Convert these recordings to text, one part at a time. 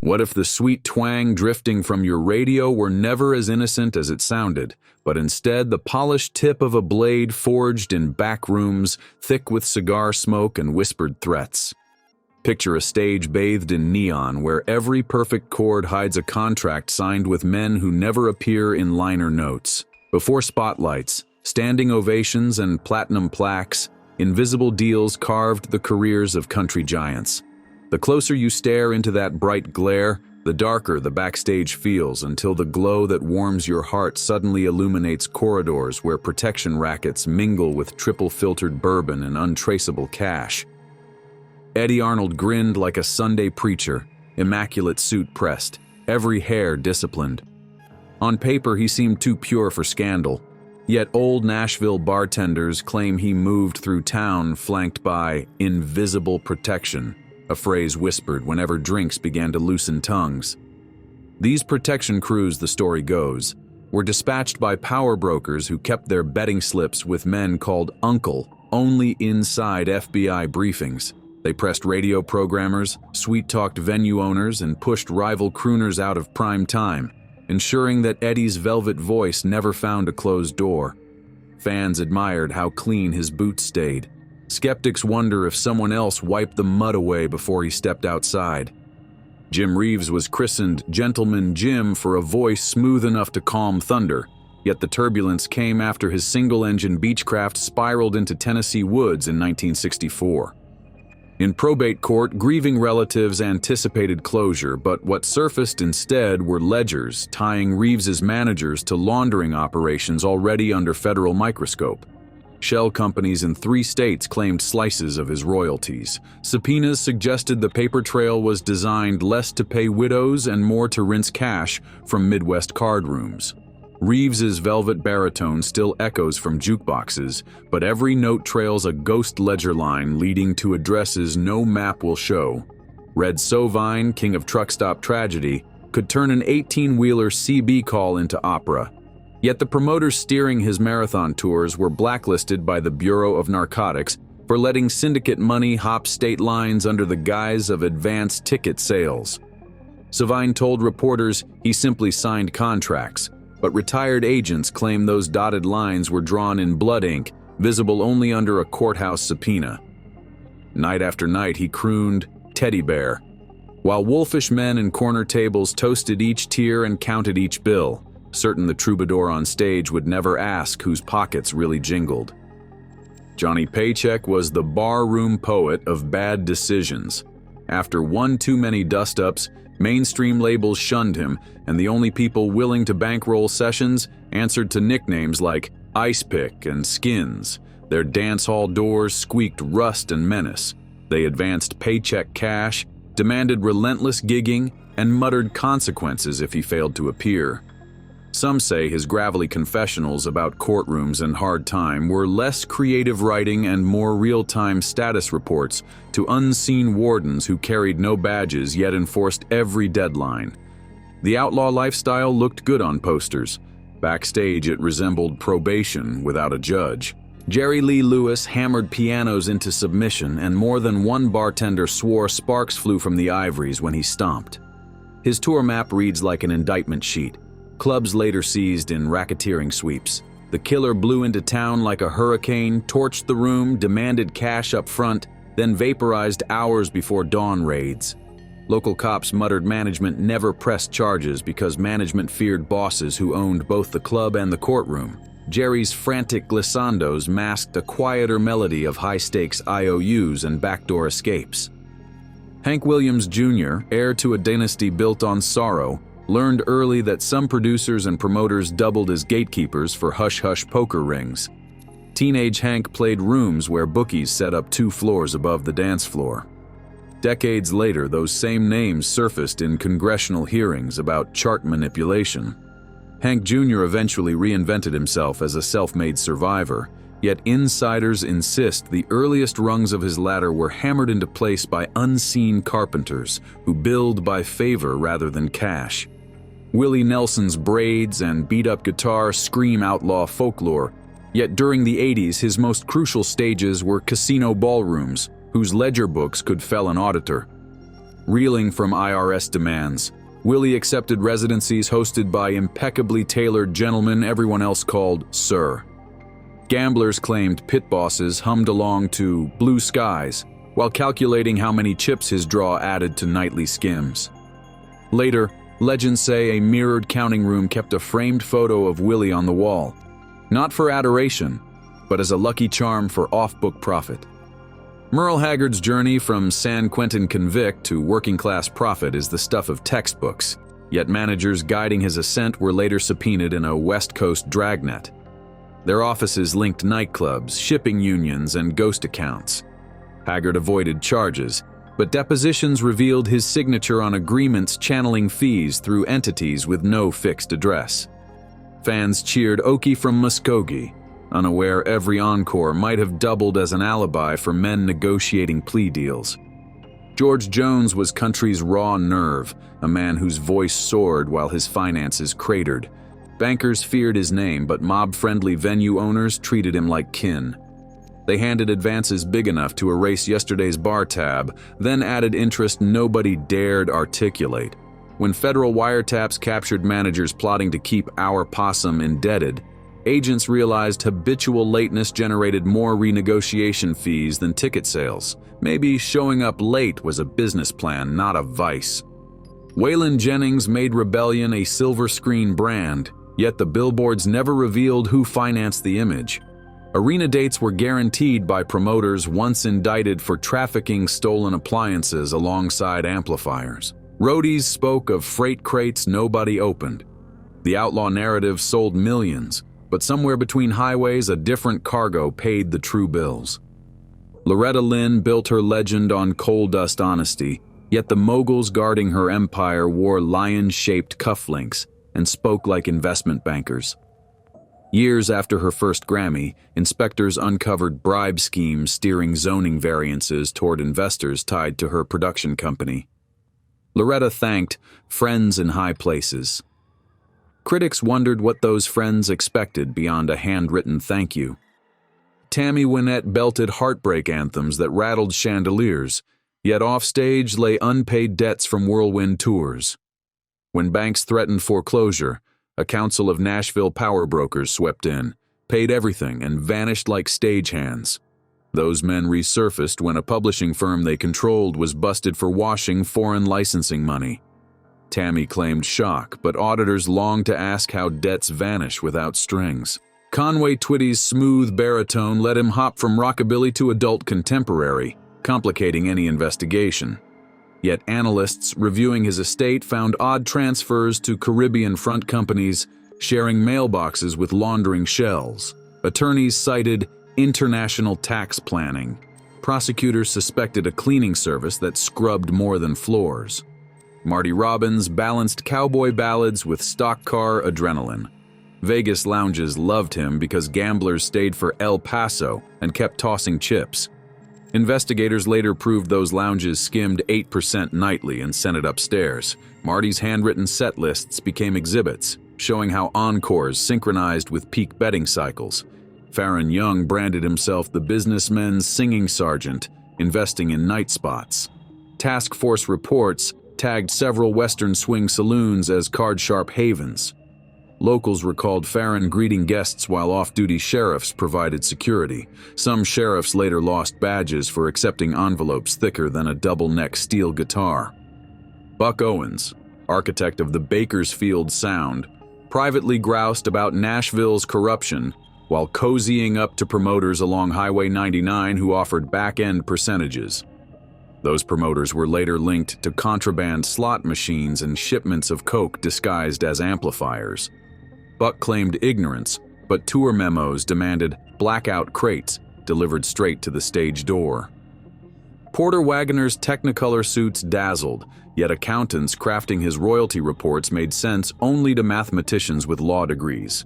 What if the sweet twang drifting from your radio were never as innocent as it sounded, but instead the polished tip of a blade forged in back rooms, thick with cigar smoke and whispered threats? Picture a stage bathed in neon where every perfect chord hides a contract signed with men who never appear in liner notes. Before spotlights, standing ovations, and platinum plaques, invisible deals carved the careers of country giants. The closer you stare into that bright glare, the darker the backstage feels, until the glow that warms your heart suddenly illuminates corridors where protection rackets mingle with triple-filtered bourbon and untraceable cash. Eddie Arnold grinned like a Sunday preacher, immaculate suit pressed, every hair disciplined. On paper, he seemed too pure for scandal, yet old Nashville bartenders claim he moved through town flanked by invisible protection, a phrase whispered whenever drinks began to loosen tongues. These protection crews, the story goes, were dispatched by power brokers who kept their betting slips with men called Uncle only inside FBI briefings. They pressed radio programmers, sweet-talked venue owners, and pushed rival crooners out of prime time, ensuring that Eddie's velvet voice never found a closed door. Fans admired how clean his boots stayed. Skeptics wonder if someone else wiped the mud away before he stepped outside. Jim Reeves was christened Gentleman Jim for a voice smooth enough to calm thunder, yet the turbulence came after his single-engine Beechcraft spiraled into Tennessee woods in 1964. In probate court, grieving relatives anticipated closure, but what surfaced instead were ledgers tying Reeves's managers to laundering operations already under federal microscope. Shell companies in 3 states claimed slices of his royalties. Subpoenas suggested the paper trail was designed less to pay widows and more to rinse cash from Midwest card rooms. Reeves's velvet baritone still echoes from jukeboxes, but every note trails a ghost ledger line leading to addresses no map will show. Red Sovine, king of truck stop tragedy, could turn an 18-wheeler CB call into opera. Yet the promoters steering his marathon tours were blacklisted by the Bureau of Narcotics for letting syndicate money hop state lines under the guise of advanced ticket sales. Sovine told reporters he simply signed contracts, but retired agents claim those dotted lines were drawn in blood ink, visible only under a courthouse subpoena. Night after night he crooned, "Teddy bear," while wolfish men in corner tables toasted each tier and counted each bill, certain the troubadour on stage would never ask whose pockets really jingled. Johnny Paycheck was the barroom poet of bad decisions. After one too many dust-ups, mainstream labels shunned him, and the only people willing to bankroll sessions answered to nicknames like Ice Pick and Skins. Their dance hall doors squeaked rust and menace. They advanced paycheck cash, demanded relentless gigging, and muttered consequences if he failed to appear. Some say his gravelly confessionals about courtrooms and hard time were less creative writing and more real-time status reports to unseen wardens who carried no badges yet enforced every deadline. The outlaw lifestyle looked good on posters. Backstage it resembled probation without a judge. Jerry Lee Lewis hammered pianos into submission, and more than one bartender swore sparks flew from the ivories when he stomped. His tour map reads like an indictment sheet. Clubs later seized in racketeering sweeps. The killer blew into town like a hurricane, torched the room, demanded cash up front, then vaporized hours before dawn raids. Local cops muttered management never pressed charges because management feared bosses who owned both the club and the courtroom. Jerry's frantic glissandos masked a quieter melody of high-stakes IOUs and backdoor escapes. Hank Williams Jr., heir to a dynasty built on sorrow, learned early that some producers and promoters doubled as gatekeepers for hush-hush poker rings. Teenage Hank played rooms where bookies set up 2 floors above the dance floor. Decades later, those same names surfaced in congressional hearings about chart manipulation. Hank Jr. eventually reinvented himself as a self-made survivor, yet insiders insist the earliest rungs of his ladder were hammered into place by unseen carpenters who billed by favor rather than cash. Willie Nelson's braids and beat-up guitar scream outlaw folklore, yet during the 80s his most crucial stages were casino ballrooms, whose ledger books could fell an auditor. Reeling from IRS demands, Willie accepted residencies hosted by impeccably tailored gentlemen everyone else called Sir. Gamblers claimed pit bosses hummed along to Blue Skies while calculating how many chips his draw added to nightly skims. Later, legends say a mirrored counting room kept a framed photo of Willie on the wall, not for adoration, but as a lucky charm for off-book profit. Merle Haggard's journey from San Quentin convict to working-class prophet is the stuff of textbooks, yet managers guiding his ascent were later subpoenaed in a West Coast dragnet. Their offices linked nightclubs, shipping unions, and ghost accounts. Haggard avoided charges, but depositions revealed his signature on agreements channeling fees through entities with no fixed address. Fans cheered Okie from Muskogee, unaware every encore might have doubled as an alibi for men negotiating plea deals. George Jones was country's raw nerve, a man whose voice soared while his finances cratered. Bankers feared his name, but mob-friendly venue owners treated him like kin. They handed advances big enough to erase yesterday's bar tab, then added interest nobody dared articulate. When federal wiretaps captured managers plotting to keep our possum indebted, agents realized habitual lateness generated more renegotiation fees than ticket sales. Maybe showing up late was a business plan, not a vice. Waylon Jennings made Rebellion a silver screen brand, yet the billboards never revealed who financed the image. Arena dates were guaranteed by promoters once indicted for trafficking stolen appliances alongside amplifiers. Roadies spoke of freight crates nobody opened. The outlaw narrative sold millions, but somewhere between highways a different cargo paid the true bills. Loretta Lynn built her legend on coal dust honesty, yet the moguls guarding her empire wore lion-shaped cufflinks and spoke like investment bankers. Years after her first Grammy, inspectors uncovered bribe schemes steering zoning variances toward investors tied to her production company. Loretta thanked friends in high places. Critics wondered what those friends expected beyond a handwritten thank you. Tammy Wynette belted heartbreak anthems that rattled chandeliers, yet offstage lay unpaid debts from whirlwind tours. When banks threatened foreclosure, a council of Nashville power brokers swept in, paid everything, and vanished like stagehands. Those men resurfaced when a publishing firm they controlled was busted for washing foreign licensing money. Tammy claimed shock, but auditors longed to ask how debts vanish without strings. Conway Twitty's smooth baritone let him hop from rockabilly to adult contemporary, complicating any investigation. Yet analysts reviewing his estate found odd transfers to Caribbean front companies sharing mailboxes with laundering shells. Attorneys cited international tax planning. Prosecutors suspected a cleaning service that scrubbed more than floors. Marty Robbins balanced cowboy ballads with stock car adrenaline. Vegas lounges loved him because gamblers stayed for El Paso and kept tossing chips. Investigators later proved those lounges skimmed 8% nightly and sent it upstairs. Marty's handwritten set lists became exhibits, showing how encores synchronized with peak betting cycles. Farron Young branded himself the businessman's singing sergeant, investing in night spots. Task Force reports tagged several Western swing saloons as card-sharp havens. Locals recalled Farron greeting guests while off-duty sheriffs provided security. Some sheriffs later lost badges for accepting envelopes thicker than a double-neck steel guitar. Buck Owens, architect of the Bakersfield Sound, privately groused about Nashville's corruption while cozying up to promoters along Highway 99 who offered back-end percentages. Those promoters were later linked to contraband slot machines and shipments of coke disguised as amplifiers. Buck claimed ignorance, but tour memos demanded blackout crates delivered straight to the stage door. Porter Wagoner's Technicolor suits dazzled, yet accountants crafting his royalty reports made sense only to mathematicians with law degrees.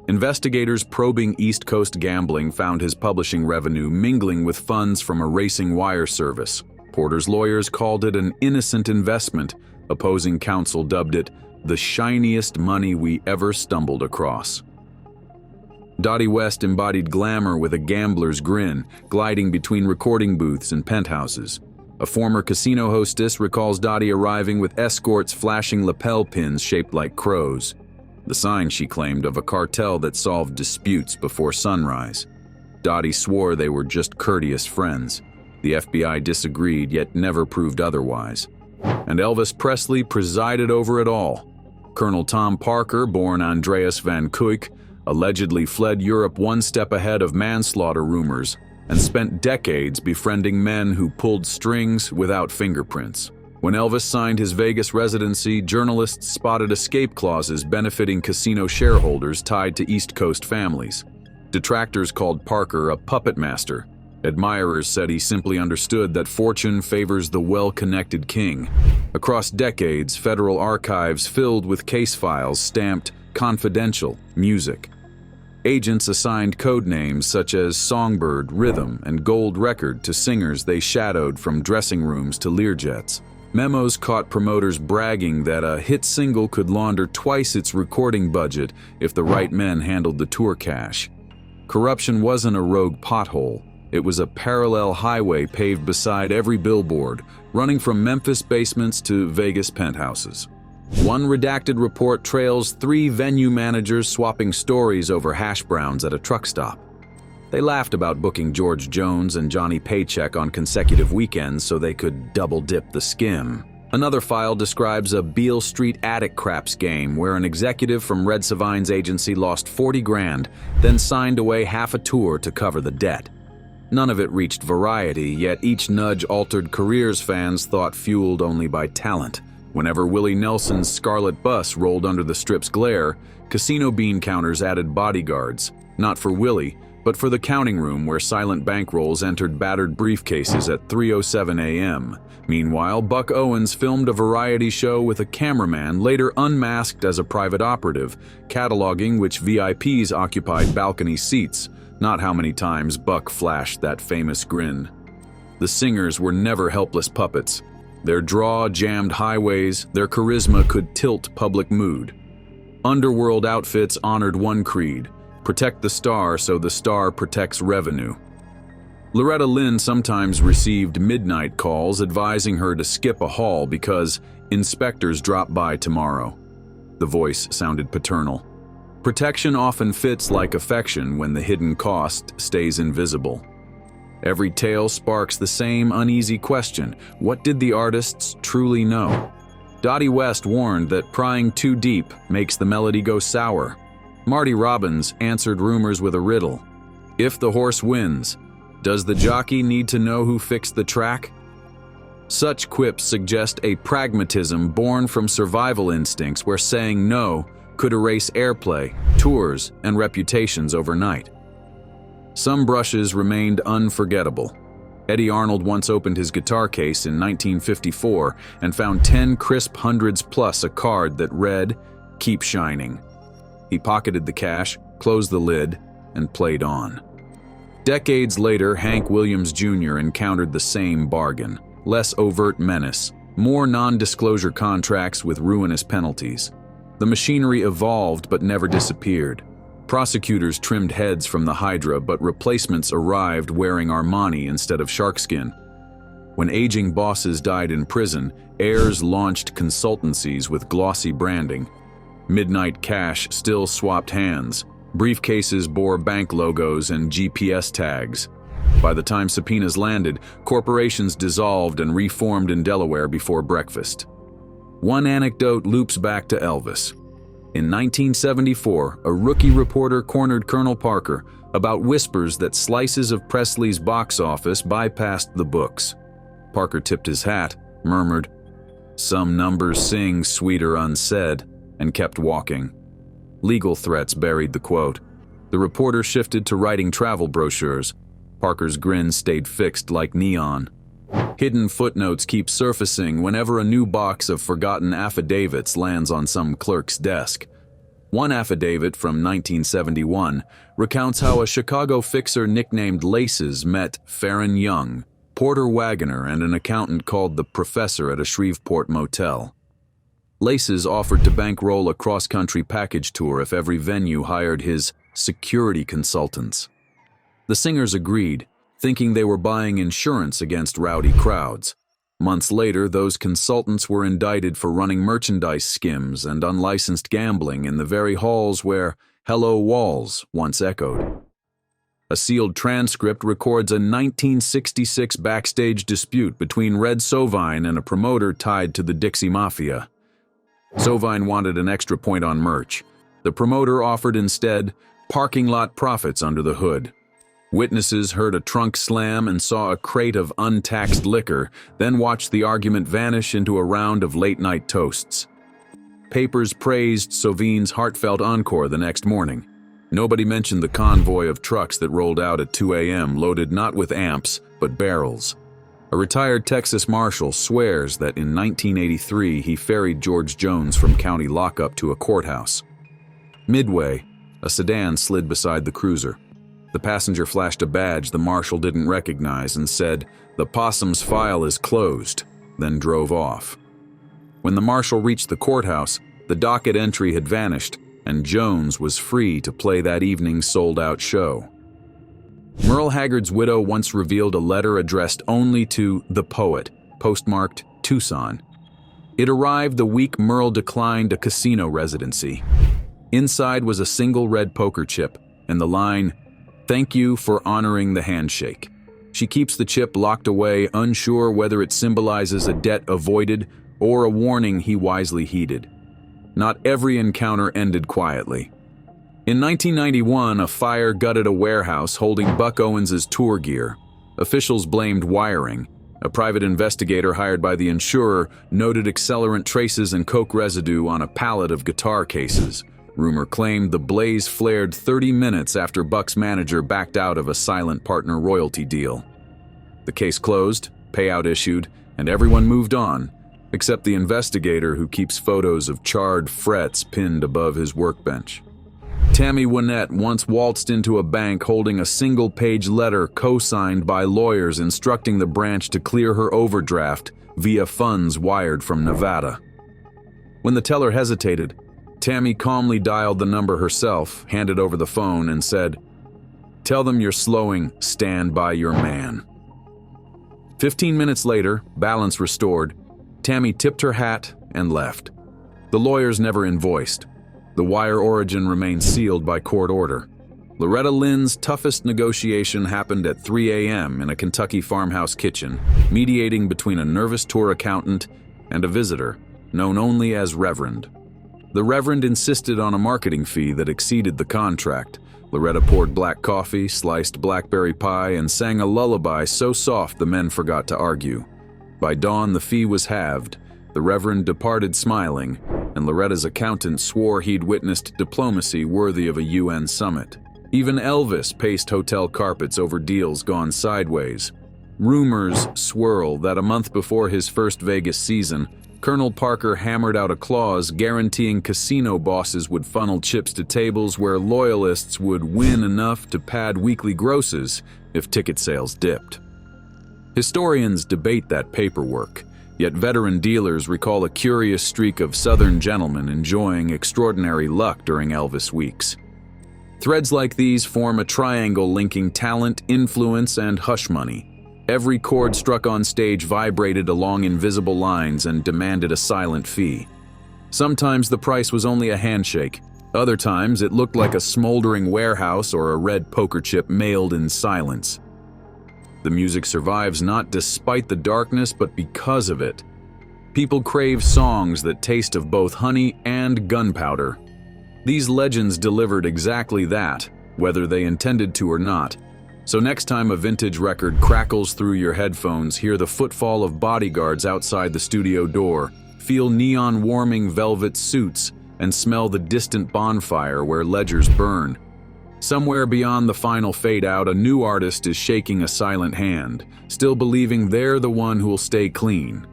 Investigators probing East Coast gambling found his publishing revenue mingling with funds from a racing wire service. Porter's lawyers called it an innocent investment. Opposing counsel dubbed it the shiniest money we ever stumbled across. Dottie West embodied glamour with a gambler's grin, gliding between recording booths and penthouses. A former casino hostess recalls Dottie arriving with escorts flashing lapel pins shaped like crows, the sign, she claimed, of a cartel that solved disputes before sunrise. Dottie swore they were just courteous friends. The FBI disagreed, yet never proved otherwise. And Elvis Presley presided over it all. Colonel Tom Parker, born Andreas Van Kuijk, allegedly fled Europe one step ahead of manslaughter rumors and spent decades befriending men who pulled strings without fingerprints. When Elvis signed his Vegas residency, journalists spotted escape clauses benefiting casino shareholders tied to East Coast families. Detractors called Parker a puppet master. Admirers said he simply understood that fortune favors the well-connected king. Across decades, federal archives filled with case files stamped "confidential music." Agents assigned code names such as Songbird, Rhythm, and Gold Record to singers they shadowed from dressing rooms to Learjets. Memos caught promoters bragging that a hit single could launder twice its recording budget if the right men handled the tour cash. Corruption wasn't a rogue pothole. It was a parallel highway paved beside every billboard, running from Memphis basements to Vegas penthouses. One redacted report trails 3 venue managers swapping stories over hash browns at a truck stop. They laughed about booking George Jones and Johnny Paycheck on consecutive weekends so they could double-dip the skim. Another file describes a Beale Street attic craps game where an executive from Red Savine's agency lost 40 grand, then signed away half a tour to cover the debt. None of it reached Variety, yet each nudge altered careers fans thought fueled only by talent. Whenever Willie Nelson's Scarlet Bus rolled under the Strip's glare, casino bean counters added bodyguards, not for Willie, but for the counting room where silent bankrolls entered battered briefcases at 3:07 a.m. Meanwhile, Buck Owens filmed a variety show with a cameraman later unmasked as a private operative, cataloging which VIPs occupied balcony seats, not how many times Buck flashed that famous grin. The singers were never helpless puppets. Their draw jammed highways, their charisma could tilt public mood. Underworld outfits honored one creed: protect the star so the star protects revenue. Loretta Lynn sometimes received midnight calls advising her to skip a haul because inspectors drop by tomorrow. The voice sounded paternal. Protection often fits like affection when the hidden cost stays invisible. Every tale sparks the same uneasy question: what did the artists truly know? Dottie West warned that prying too deep makes the melody go sour. Marty Robbins answered rumors with a riddle: if the horse wins, does the jockey need to know who fixed the track? Such quips suggest a pragmatism born from survival instincts where saying no could erase airplay, tours, and reputations overnight. Some brushes remained unforgettable. Eddie Arnold once opened his guitar case in 1954 and found 10 crisp hundreds plus a card that read, "Keep shining." He pocketed the cash, closed the lid, and played on. Decades later, Hank Williams Jr. encountered the same bargain. Less overt menace, more non-disclosure contracts with ruinous penalties. The machinery evolved but never disappeared. Prosecutors trimmed heads from the Hydra, but replacements arrived wearing Armani instead of sharkskin. When aging bosses died in prison, heirs launched consultancies with glossy branding. Midnight cash still swapped hands. Briefcases bore bank logos and GPS tags. By the time subpoenas landed, corporations dissolved and reformed in Delaware before breakfast. One anecdote loops back to Elvis. In 1974, a rookie reporter cornered Colonel Parker about whispers that slices of Presley's box office bypassed the books. Parker tipped his hat, murmured, "Some numbers sing sweeter unsaid," and kept walking. Legal threats buried the quote. The reporter shifted to writing travel brochures. Parker's grin stayed fixed like neon. Hidden footnotes keep surfacing whenever a new box of forgotten affidavits lands on some clerk's desk. One affidavit from 1971 recounts how a Chicago fixer nicknamed Laces met Farron Young, Porter Wagoner, and an accountant called the Professor at a Shreveport motel. Laces offered to bankroll a cross-country package tour if every venue hired his security consultants. The singers agreed, thinking they were buying insurance against rowdy crowds. Months later, those consultants were indicted for running merchandise skims and unlicensed gambling in the very halls where "Hello Walls" once echoed. A sealed transcript records a 1966 backstage dispute between Red Sovine and a promoter tied to the Dixie Mafia. Sovine wanted an extra point on merch. The promoter offered instead parking lot profits under the hood. Witnesses heard a trunk slam and saw a crate of untaxed liquor, then watched the argument vanish into a round of late-night toasts. Papers praised Sovine's heartfelt encore the next morning. Nobody mentioned the convoy of trucks that rolled out at 2 a.m. loaded not with amps, but barrels. A retired Texas marshal swears that in 1983 he ferried George Jones from county lockup to a courthouse. Midway, a sedan slid beside the cruiser. The passenger flashed a badge the marshal didn't recognize and said, "The possum's file is closed," then drove off. When the marshal reached the courthouse, the docket entry had vanished, and Jones was free to play that evening's sold-out show. Merle Haggard's widow once revealed a letter addressed only to "the poet," postmarked Tucson. It arrived the week Merle declined a casino residency. Inside was a single red poker chip, and the line, "Thank you for honoring the handshake." She keeps the chip locked away, unsure whether it symbolizes a debt avoided or a warning he wisely heeded. Not every encounter ended quietly. In 1991, a fire gutted a warehouse holding Buck Owens's tour gear. Officials blamed wiring. A private investigator hired by the insurer noted accelerant traces and coke residue on a pallet of guitar cases. Rumor claimed the blaze flared 30 minutes after Buck's manager backed out of a silent partner royalty deal. The case closed, payout issued, and everyone moved on, except the investigator who keeps photos of charred frets pinned above his workbench. Tammy Wynette once waltzed into a bank holding a single-page letter co-signed by lawyers instructing the branch to clear her overdraft via funds wired from Nevada. When the teller hesitated, Tammy calmly dialed the number herself, handed over the phone, and said, "Tell them you're slowing, stand by your man." 15 minutes later, balance restored, Tammy tipped her hat and left. The lawyers never invoiced. The wire origin remained sealed by court order. Loretta Lynn's toughest negotiation happened at 3 a.m. in a Kentucky farmhouse kitchen, mediating between a nervous tour accountant and a visitor, known only as Reverend. The Reverend insisted on a marketing fee that exceeded the contract. Loretta poured black coffee, sliced blackberry pie, and sang a lullaby so soft the men forgot to argue. By dawn, the fee was halved. The Reverend departed smiling, and Loretta's accountant swore he'd witnessed diplomacy worthy of a UN summit. Even Elvis paced hotel carpets over deals gone sideways. Rumors swirl that a month before his first Vegas season, Colonel Parker hammered out a clause guaranteeing casino bosses would funnel chips to tables where loyalists would win enough to pad weekly grosses if ticket sales dipped. Historians debate that paperwork, yet veteran dealers recall a curious streak of Southern gentlemen enjoying extraordinary luck during Elvis weeks. Threads like these form a triangle linking talent, influence, and hush money. Every chord struck on stage vibrated along invisible lines and demanded a silent fee. Sometimes the price was only a handshake. Other times it looked like a smoldering warehouse or a red poker chip mailed in silence. The music survives not despite the darkness, but because of it. People crave songs that taste of both honey and gunpowder. These legends delivered exactly that, whether they intended to or not. So next time a vintage record crackles through your headphones, hear the footfall of bodyguards outside the studio door, feel neon-warming velvet suits, and smell the distant bonfire where ledgers burn. Somewhere beyond the final fade-out, a new artist is shaking a silent hand, still believing they're the one who'll stay clean.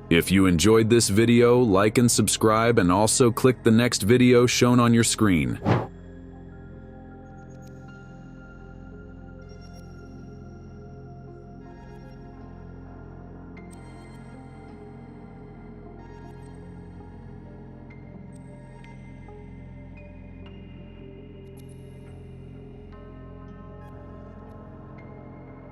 If you enjoyed this video, like and subscribe, and also click the next video shown on your screen.